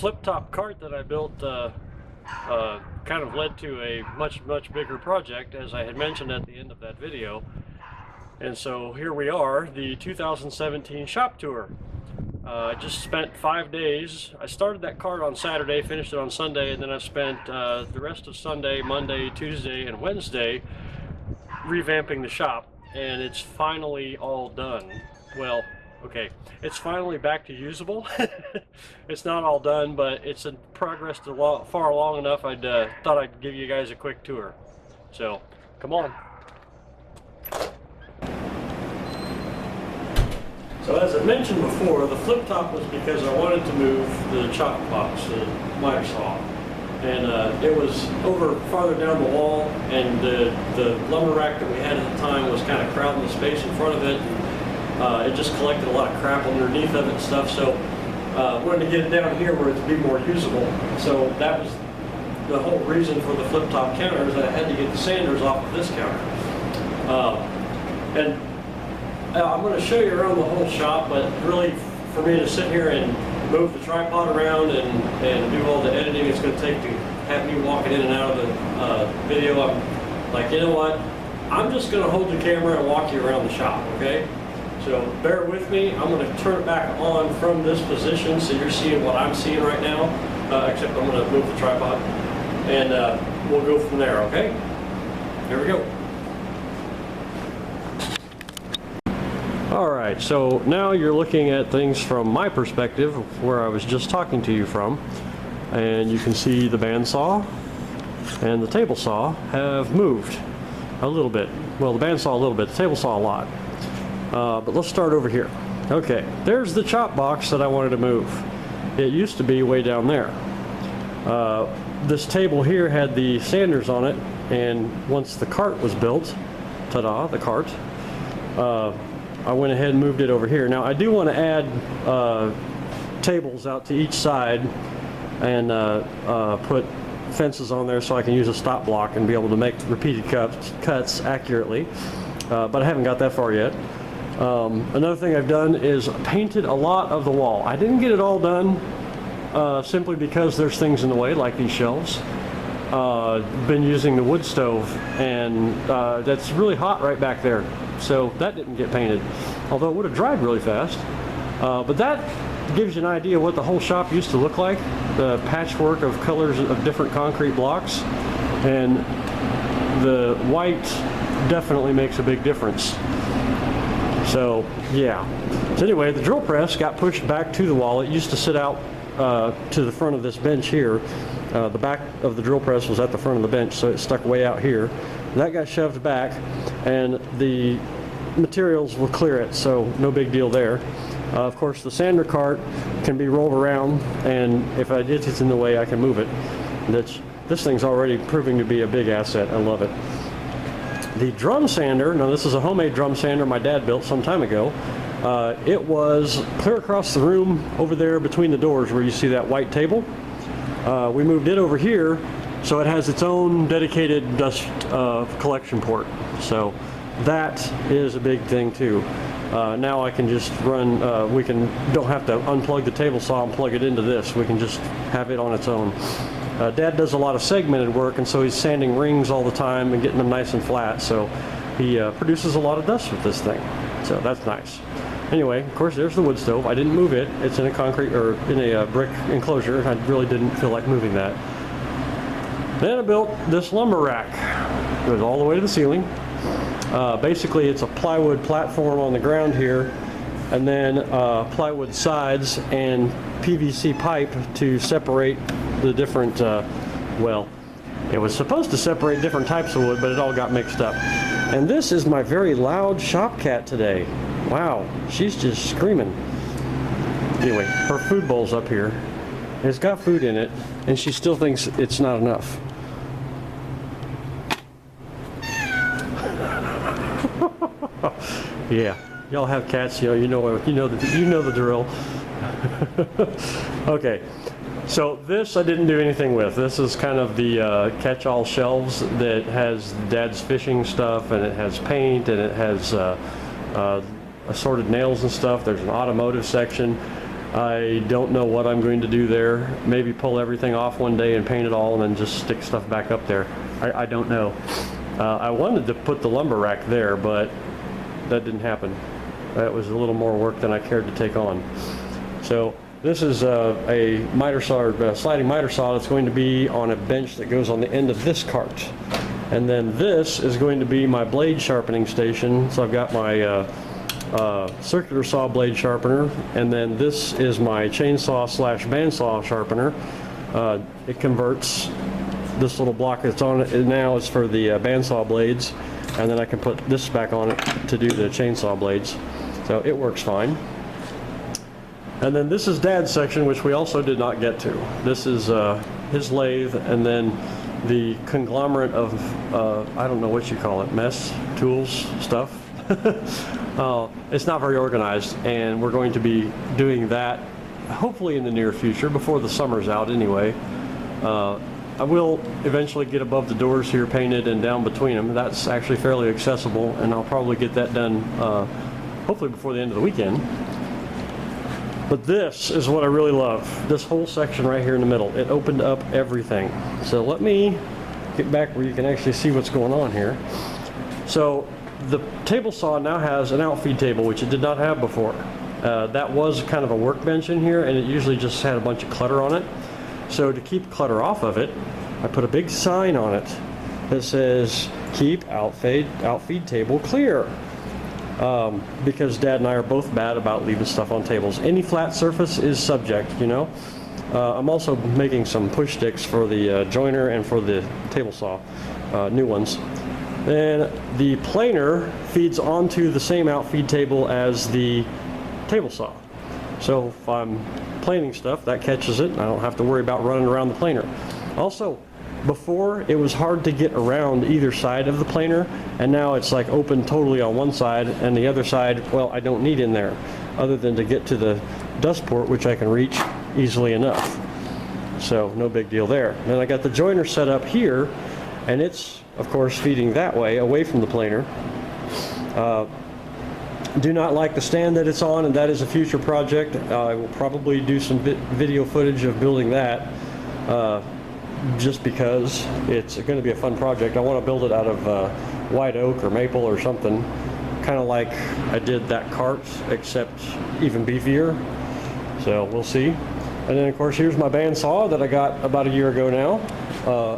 flip top cart that I built kind of led to a much bigger project, as I had mentioned at the end of that video. And so here we are, the 2017 shop tour. I just spent 5 days. I started that cart on Saturday, finished it on Sunday, and then I spent the rest of Sunday, Monday, Tuesday, and Wednesday revamping the shop, and it's finally all done. Well, okay, it's finally back to usable. It's not all done, but it's in progress to far along enough. I thought I'd give you guys a quick tour. So, come on. So as I mentioned before, the flip top was because I wanted to move the chop box, the miter saw. And it was over farther down the wall, and the lumber rack that we had at the time was kind of crowding the space in front of it. It just collected a lot of crap underneath of it and stuff, so I wanted to get it down here where it'd be more usable. So that was the whole reason for the flip top counter, is that I had to get the sanders off of this counter. And I'm going to show you around the whole shop, but really for me to sit here and move the tripod around and do all the editing it's going to take to have me walking in and out of the video, I'm like, you know what, I'm just going to hold the camera and walk you around the shop, okay? So bear with me. I'm going to turn it back on from this position so you're seeing what I'm seeing right now, except I'm going to move the tripod, and we'll go from there, okay? Here we go. Alright, so now you're looking at things from my perspective, where I was just talking to you from, and you can see the bandsaw and the table saw have moved a little bit. Well, the bandsaw a little bit, the table saw a lot. But let's start over here. Okay, there's the chop box that I wanted to move. It used to be way down there. This table here had the sanders on it, and once the cart was built, ta-da, the cart, I went ahead and moved it over here. Now I do want to add tables out to each side and put fences on there so I can use a stop block and be able to make repeated cuts accurately, but I haven't got that far yet. Another thing I've done is painted a lot of the wall. I didn't get it all done simply because there's things in the way, like these shelves. Been using the wood stove, and that's really hot right back there, so that didn't get painted, although it would have dried really fast. But that gives you an idea what the whole shop used to look like, the patchwork of colors of different concrete blocks, and the white definitely makes a big difference. So yeah. So anyway, the drill press got pushed back to the wall. It used to sit out to the front of this bench here. The back of the drill press was at the front of the bench, so it stuck way out here. That got shoved back, and the materials will clear it, so no big deal there. Of course, the sander cart can be rolled around, and if it's in the way, I can move it. This thing's already proving to be a big asset. I love it. The drum sander, now this is a homemade drum sander my dad built some time ago. It was clear across the room over there between the doors where you see that white table. We moved it over here, so it has its own dedicated dust collection port. So that is a big thing too. Now I can just run, don't have to unplug the table saw and plug it into this. We can just have it on its own. Dad does a lot of segmented work, and so he's sanding rings all the time and getting them nice and flat, so he produces a lot of dust with this thing. So that's nice. Anyway, of course, there's the wood stove. I didn't move it. It's in a concrete, or in a brick enclosure. I really didn't feel like moving that. Then I built this lumber rack. It goes all the way to the ceiling. Basically, it's a plywood platform on the ground here, and then plywood sides and PVC pipe to separate the different, well, it was supposed to separate different types of wood, but it all got mixed up. And this is my very loud shop cat today. Wow, she's just screaming. Anyway, her food bowl's up here. It's got food in it, and she still thinks it's not enough. Yeah, y'all have cats, you know the drill. Okay, so this I didn't do anything with. This is kind of the catch-all shelves that has Dad's fishing stuff, and it has paint, and it has assorted nails and stuff. There's an automotive section. I don't know what I'm going to do there. Maybe pull everything off one day and paint it all and then just stick stuff back up there. I don't know. I wanted to put the lumber rack there, but that didn't happen. That was a little more work than I cared to take on. So this is a miter saw, or sliding miter saw that's going to be on a bench that goes on the end of this cart. And then this is going to be my blade sharpening station. So I've got my circular saw blade sharpener, and then this is my chainsaw slash bandsaw sharpener. It converts this little block that's on it now is for the bandsaw blades, and then I can put this back on it to do the chainsaw blades. So it works fine. And then this is Dad's section, which we also did not get to. This is his lathe, and then the conglomerate of I don't know what you call it, mess, tools, stuff. It's not very organized, and we're going to be doing that hopefully in the near future, before the summer's out anyway. I will eventually get above the doors here painted and down between them. That's actually fairly accessible, and I'll probably get that done hopefully before the end of the weekend. But this is what I really love. This whole section right here in the middle. It opened up everything. So let me get back where you can actually see what's going on here. So the table saw now has an outfeed table, which it did not have before. That was kind of a workbench in here, and it usually just had a bunch of clutter on it. So to keep clutter off of it, I put a big sign on it that says, "Keep outfeed table clear." Because Dad and I are both bad about leaving stuff on tables. Any flat surface is subject, you know. I'm also making some push sticks for the joiner and for the table saw, new ones. Then the planer feeds onto the same outfeed table as the table saw. So if I'm planing stuff, that catches it, and I don't have to worry about running around the planer. Also, before it was hard to get around either side of the planer, and now it's like open totally on one side, and the other side, well, I don't need in there other than to get to the dust port, which I can reach easily enough. So no big deal there. Then I got the joiner set up here, and it's of course feeding that way away from the planer. Do not like the stand that it's on, and that is a future project. I will probably do some video footage of building that, just because it's going to be a fun project. I want to build it out of white oak or maple or something, kind of like I did that cart, except even beefier. So we'll see. And then of course here's my bandsaw that I got about a year ago now.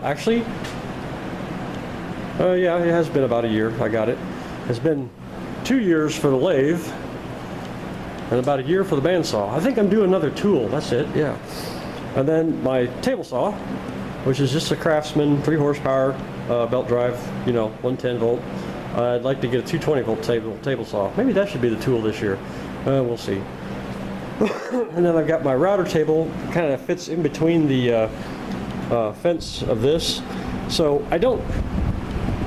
Actually, yeah, it has been about a year I got it. It's been 2 years for the lathe and about a year for the bandsaw. I think I'm due another tool, that's it, yeah. And then my table saw, which is just a Craftsman 3 horsepower belt drive, you know, 110 volt. I'd like to get a 220 volt table saw. Maybe that should be the tool this year. We'll see. And then I've got my router table, kind of fits in between the fence of this. So I don't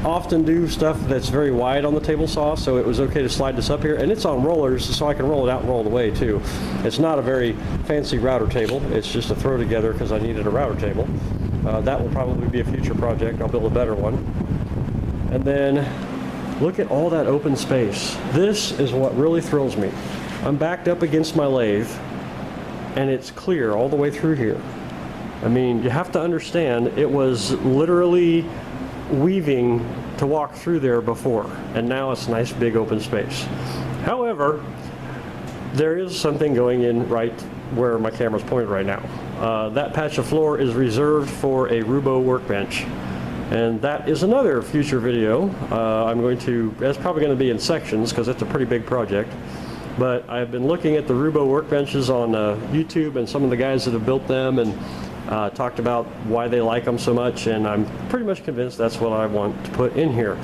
often do stuff that's very wide on the table saw, so it was okay to slide this up here, and it's on rollers, so I can roll it out and roll it away too. It's not a very fancy router table, it's just a throw together because I needed a router table. That will probably be a future project. I'll build a better one. And then look at all that open space. This is what really thrills me. I'm backed up against my lathe, and it's clear all the way through here. I mean, you have to understand, it was literally weaving to walk through there before, and now it's nice big open space. However, there is something going in right where my camera's pointed right now. That patch of floor is reserved for a Rubo workbench, and that is another future video. That's probably going to be in sections because it's a pretty big project. But I've been looking at the Rubo workbenches on YouTube and some of the guys that have built them, and talked about why they like them so much, and I'm pretty much convinced that's what I want to put in here.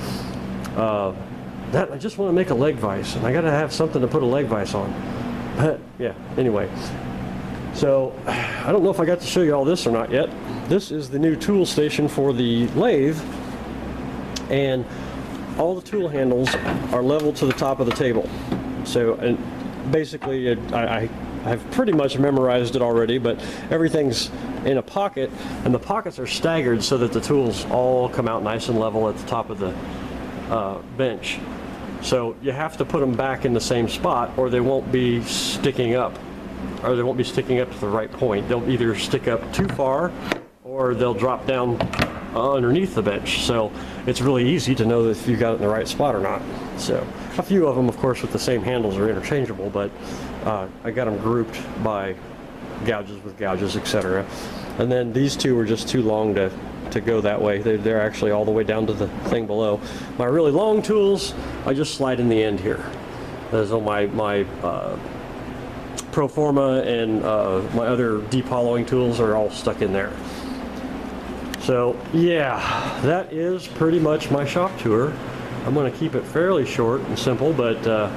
I just want to make a leg vise, and I got to have something to put a leg vise on. But yeah, anyway. So I don't know if I got to show you all this or not yet. This is the new tool station for the lathe, and all the tool handles are level to the top of the table. So, and basically I've pretty much memorized it already, but everything's in a pocket, and the pockets are staggered so that the tools all come out nice and level at the top of the bench. So you have to put them back in the same spot or they won't be sticking up or they won't be sticking up to the right point. They'll either stick up too far or they'll drop down underneath the bench. So it's really easy to know if you got it in the right spot or not. So a few of them, of course, with the same handles are interchangeable, but I got them grouped by gouges with gouges, etc. And then these two were just too long to go that way. They're actually all the way down to the thing below. My really long tools, I just slide in the end here. So my Proforma and my other deep hollowing tools are all stuck in there. So yeah, that is pretty much my shop tour. I'm going to keep it fairly short and simple, but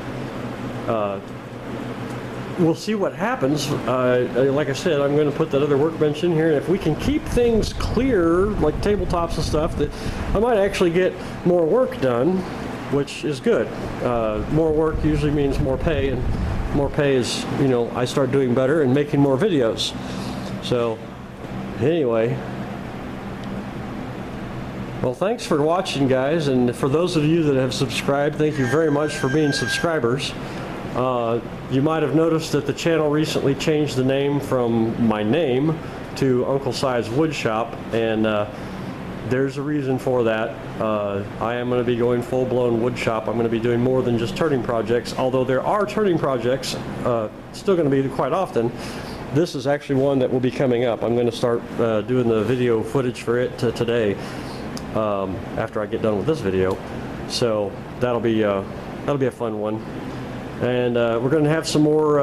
we'll see what happens. Like I said, I'm going to put that other workbench in here, and if we can keep things clear, like tabletops and stuff, that I might actually get more work done, which is good. More work usually means more pay, and more pay is, you know, I start doing better and making more videos. So anyway, well, thanks for watching, guys, and for those of you that have subscribed, thank you very much for being subscribers. You might have noticed that the channel recently changed the name from my name to Uncle Si's Wood Shop, and there's a reason for that. I am going to be going full-blown wood shop. I'm going to be doing more than just turning projects, although there are turning projects still going to be quite often. This is actually one that will be coming up. I'm going to start doing the video footage for it today after I get done with this video. So that'll be a fun one. And we're going to have some more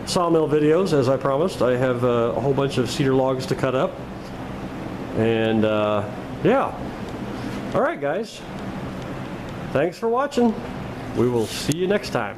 sawmill videos, as I promised. I have a whole bunch of cedar logs to cut up. And yeah. All right, guys. Thanks for watching. We will see you next time.